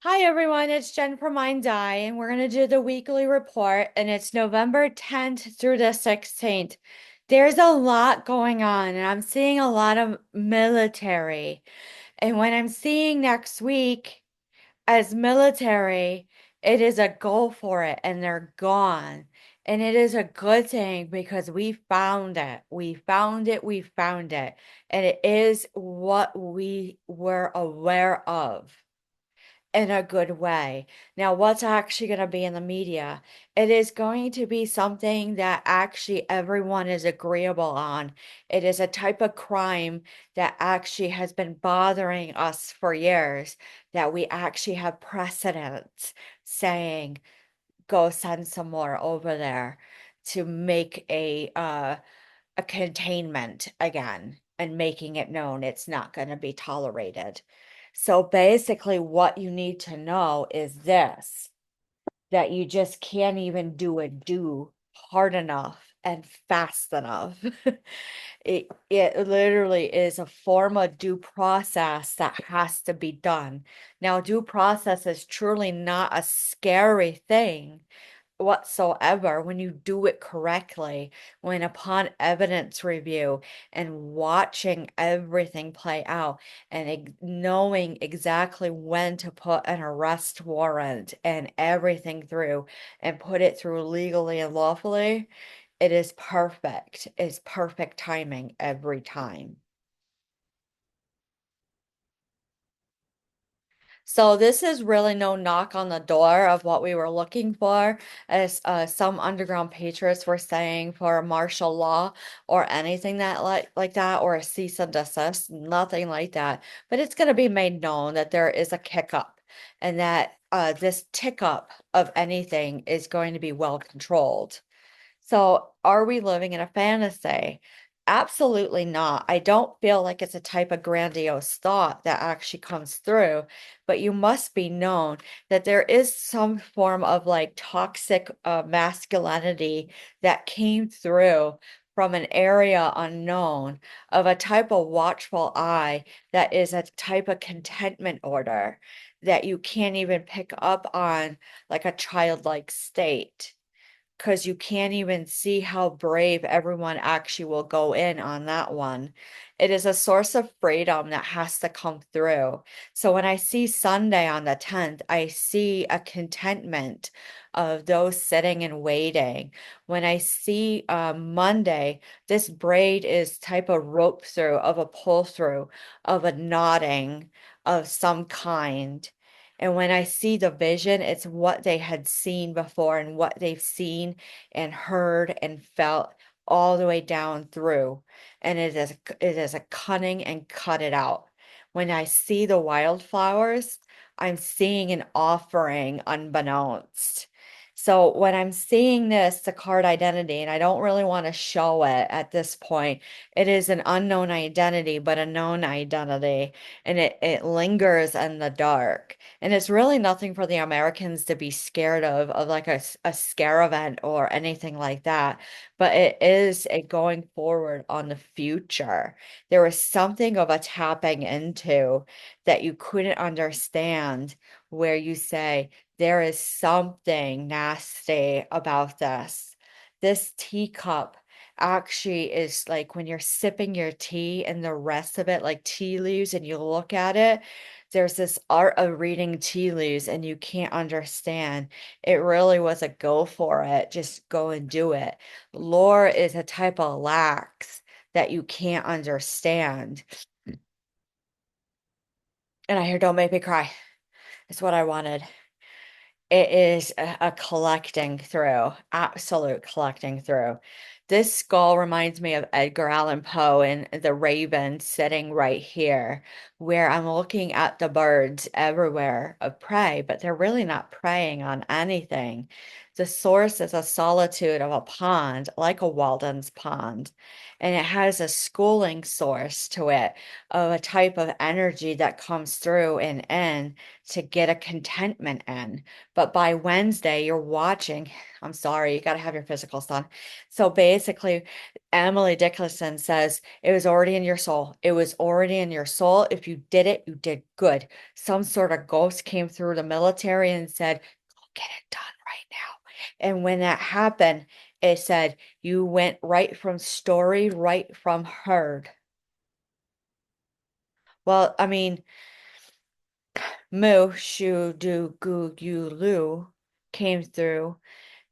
Hi everyone, it's Jen from Mind Eye, and we're going to do the weekly report, and it's November 10th through the 16th. There's a lot going on, and I'm seeing a lot of military. And when I'm seeing next week as military, it is a go for it, and they're gone. And it is a good thing because we found it. We found it. We found it. And it is what we were aware of in a good way. Now, what's actually going to be in the media? It is going to be something that actually everyone is agreeable on. It is a type of crime that actually has been bothering us for years, that we actually have precedents saying, go send some more over there to make a containment again and making it known it's not going to be tolerated. So basically, what you need to know is this, that you just can't even do hard enough and fast enough. It literally is a form of due process that has to be done. Now, due process is truly not a scary thing whatsoever when you do it correctly, when upon evidence review and watching everything play out and knowing exactly when to put an arrest warrant and everything through and put it through legally and lawfully, it is perfect. It's perfect timing every time. So this is really no knock on the door of what we were looking for, as some underground patriots were saying for martial law or anything that like that, or a cease and desist, nothing like that. But it's going to be made known that there is a kick up, and that this tick up of anything is going to be well controlled. So, are we living in a fantasy? Absolutely not. I don't feel like it's a type of grandiose thought that actually comes through, but you must be known that there is some form of like toxic masculinity that came through from an area unknown of a type of watchful eye that is a type of contentment order that you can't even pick up on like a childlike state, because you can't even see how brave everyone actually will go in on that one. It is a source of freedom that has to come through. So when I see Sunday on the 10th, I see a contentment of those sitting and waiting. When I see Monday, this braid is type of rope through, of a pull through, of a knotting of some kind. And when I see the vision, it's what they had seen before and what they've seen and heard and felt all the way down through. And it is a cunning and cut it out. When I see the wildflowers, I'm seeing an offering unbeknownst. So when I'm seeing this, the card identity, and I don't really want to show it at this point, it is an unknown identity, but a known identity, and it lingers in the dark. And it's really nothing for the Americans to be scared of like a scare event or anything like that. But it is a going forward on the future. There was something of a tapping into that you couldn't understand, where you say, there is something nasty about this. This teacup actually is like when you're sipping your tea and the rest of it, like tea leaves, and you look at it, there's this art of reading tea leaves and you can't understand. It really was a go for it. Just go and do it. Lore is a type of lax that you can't understand. And I hear, don't make me cry. It's what I wanted. It is a collecting through, absolute collecting through. This skull reminds me of Edgar Allan Poe and the raven sitting right here, where I'm looking at the birds everywhere of prey, but they're really not preying on anything. The source is a solitude of a pond, like a Walden's pond, and it has a schooling source to it of a type of energy that comes through and in to get a contentment in. But by Wednesday, you're watching. I'm sorry, you got to have your physicals done. So basically, Emily Dickinson says it was already in your soul. It was already in your soul. If you did it, you did good. Some sort of ghost came through the military and said, "Go get it done right now." And when that happened, it said you went right from story, right from heard. Well, I mean, Mu Shu Du Gu Yu Lu came through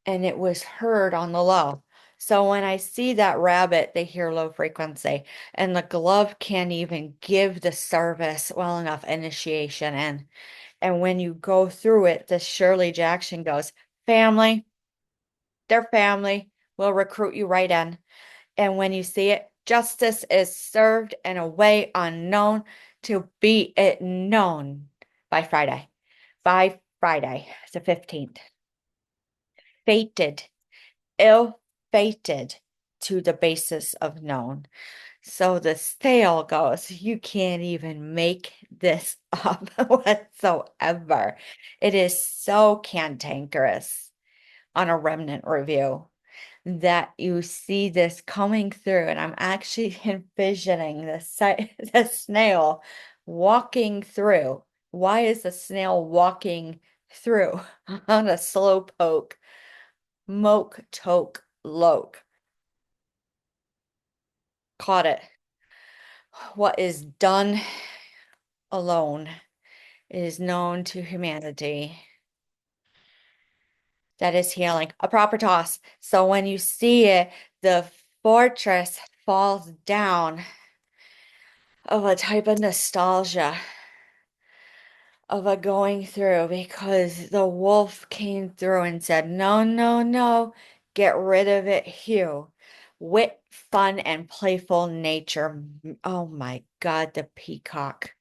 and it was heard on the low. So when I see that rabbit, they hear low frequency, and the glove can't even give the service well enough initiation in. And when you go through it, the Shirley Jackson goes, family, they're family. We'll recruit you right in. And when you see it, justice is served in a way unknown to be it known by Friday. By Friday, the 15th. Fated, ill-fated to the basis of known. So the sale goes, you can't even make this up whatsoever. It is so cantankerous on a remnant review that you see this coming through, and I'm actually envisioning the snail walking through. Why is the snail walking through on a slow poke, moke, toke, loke? Caught it. What is done alone is known to humanity. That is healing. A proper toss. So when you see it, the fortress falls down of a type of nostalgia of a going through because the wolf came through and said, no, no, no, get rid of it, Hugh. Wit, fun, and playful nature. Oh my God, the peacock.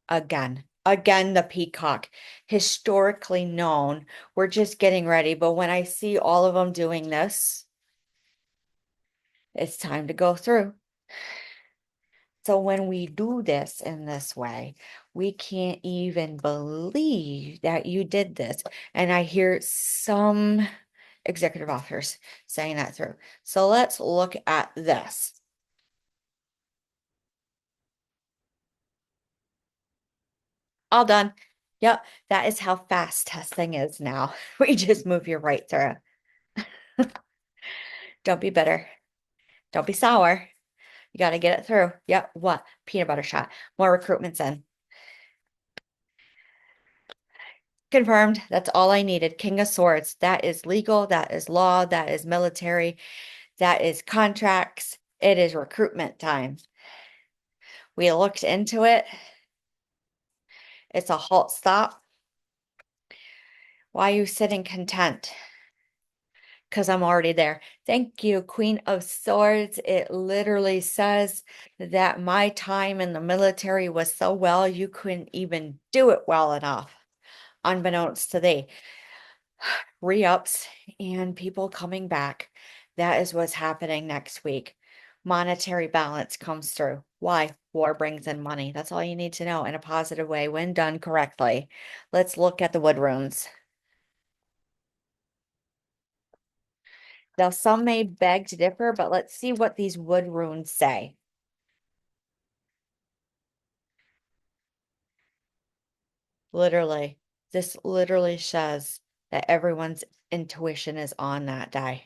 Again, the peacock. Historically known. We're just getting ready. But when I see all of them doing this, it's time to go through. So when we do this in this way, we can't even believe that you did this. And I hear some executive officers saying that through. So let's look at this. All done. Yep, that is how fast testing is now. We just move you right through. Don't be bitter. Don't be sour. You got to get it through. Yep, what? Peanut butter shot. More recruitments in. Confirmed. That's all I needed. King of Swords. That is legal. That is law. That is military. That is contracts. It is recruitment time. We looked into it. It's a halt stop. Why are you sitting content? Because I'm already there. Thank you, Queen of Swords. It literally says that my time in the military was so well, you couldn't even do it well enough, unbeknownst to thee. Re-ups and people coming back. That is what's happening next week. Monetary balance comes through. Why? War brings in money. That's all you need to know in a positive way when done correctly. Let's look at the wood runes. Now, some may beg to differ, but let's see what these wood runes say. Literally, this literally says that everyone's intuition is on that day.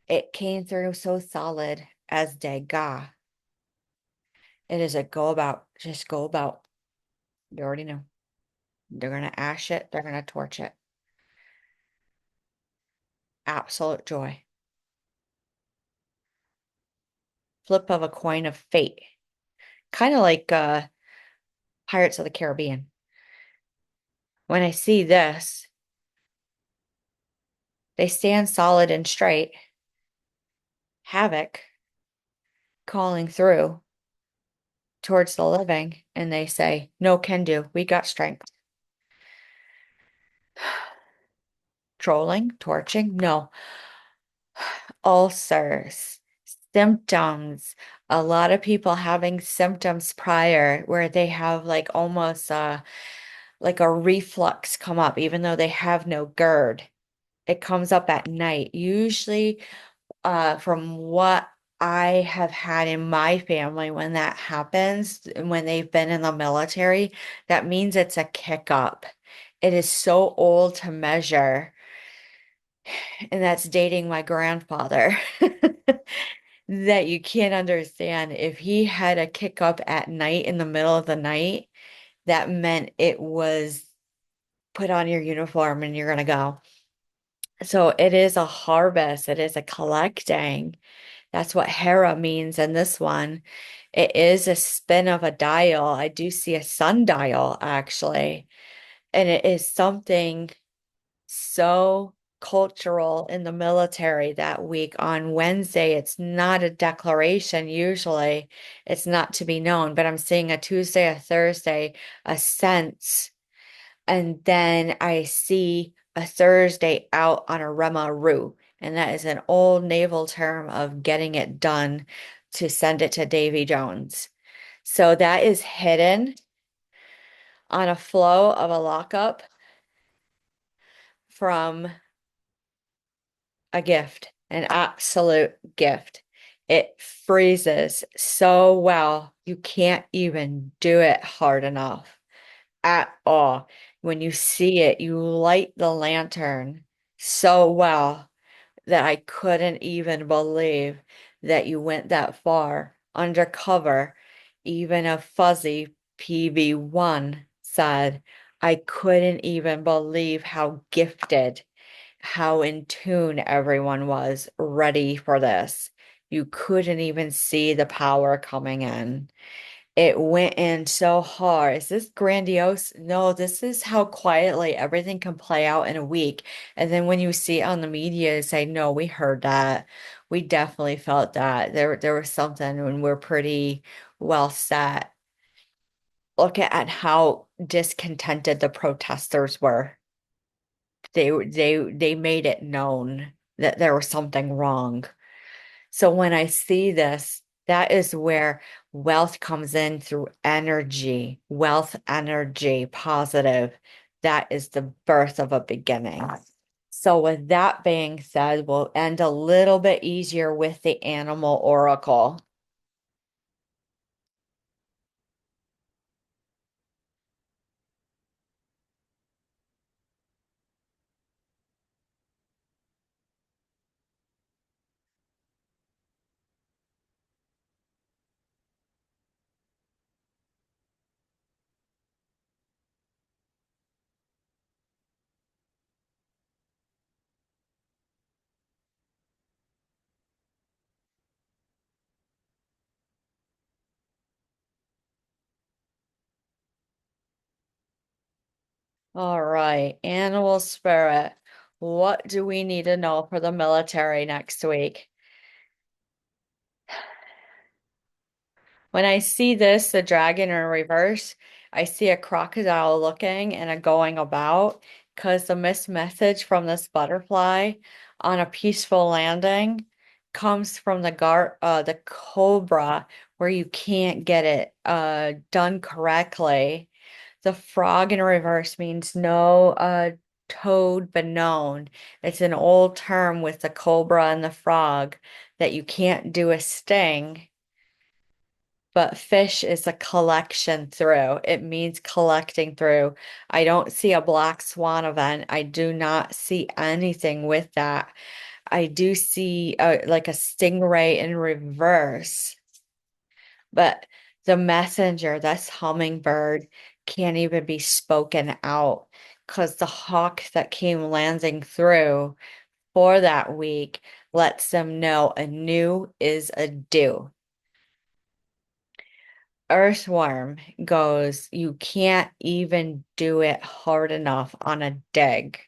It came through so solid as Degas. It is a go about, just go about. You already know. They're going to ash it, they're going to torch it. Absolute joy. Flip of a coin of fate. Kind of like Pirates of the Caribbean. When I see this, they stand solid and straight. Havoc calling through towards the living, and they say, no can do. We got strength. Trolling, torching, no. Ulcers, symptoms. A lot of people having symptoms prior where they have like almost like a reflux come up, even though they have no GERD. It comes up at night. Usually, from what I have had in my family, when that happens, when they've been in the military, that means it's a kick up. It is so old to measure, and that's dating my grandfather. That you can't understand. If he had a kick up at night in the middle of the night, that meant it was put on your uniform and you're gonna go. So it is a harvest, it is a collecting. That's what Hera means in this one. It is a spin of a dial. I do see a sundial actually, and it is something so cultural in the military that week. On Wednesday, it's not a declaration usually. It's not to be known, but I'm seeing a Tuesday, a Thursday, a sense. And then I see a Thursday out on a Rema-Roo. And that is an old naval term of getting it done to send it to Davy Jones. So that is hidden on a flow of a lockup from a gift, an absolute gift. It freezes so well, you can't even do it hard enough at all. When you see it, you light the lantern so well that I couldn't even believe that you went that far undercover. Even a fuzzy PV1 said, I couldn't even believe how gifted, how in tune everyone was ready for this. You couldn't even see the power coming in. It went in so hard. Is this grandiose? No, this is how quietly everything can play out in a week. And then when you see it on the media, you say, no, we heard that. We definitely felt that. There was something when we're pretty well set. Look at how discontented the protesters were. They made it known that there was something wrong. So when I see this, that is where wealth comes in through energy, wealth energy, positive. That is the birth of a beginning. So with that being said, we'll end a little bit easier with the animal oracle. All right, animal spirit. What do we need to know for the military next week? When I see this, the dragon in reverse, I see a crocodile looking and a going about because the missed message from this butterfly on a peaceful landing comes from the cobra where you can't get it done correctly. The frog in reverse means no toad but known. It's an old term with the cobra and the frog that you can't do a sting. But fish is a collection through. It means collecting through. I don't see a black swan event. I do not see anything with that. I do see like a stingray in reverse, but the messenger, that's hummingbird, can't even be spoken out because the hawk that came landing through for that week lets them know a new is a due. Earthworm goes, you can't even do it hard enough on a dig.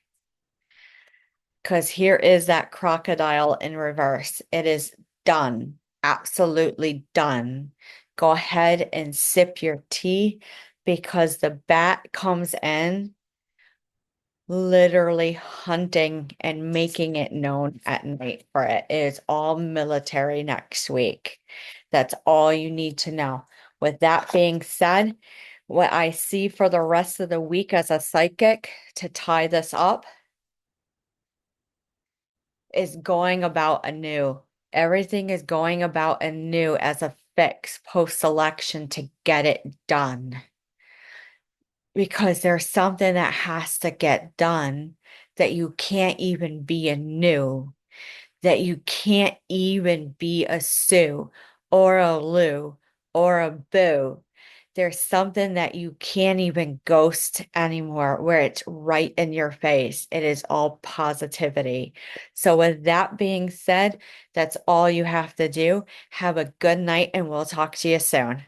Because here is that crocodile in reverse. It is done, absolutely done. Go ahead and sip your tea because the bat comes in literally hunting and making it known at night for it. It is all military next week. That's all you need to know. With that being said, what I see for the rest of the week as a psychic to tie this up is going about anew. Everything is going about anew as a fix post-election to get it done. Because there's something that has to get done that you can't even be anew, that you can't even be a Sue or a Lou or a Boo. There's something that you can't even ghost anymore, where it's right in your face. It is all positivity. So, with that being said, that's all you have to do. Have a good night, and we'll talk to you soon.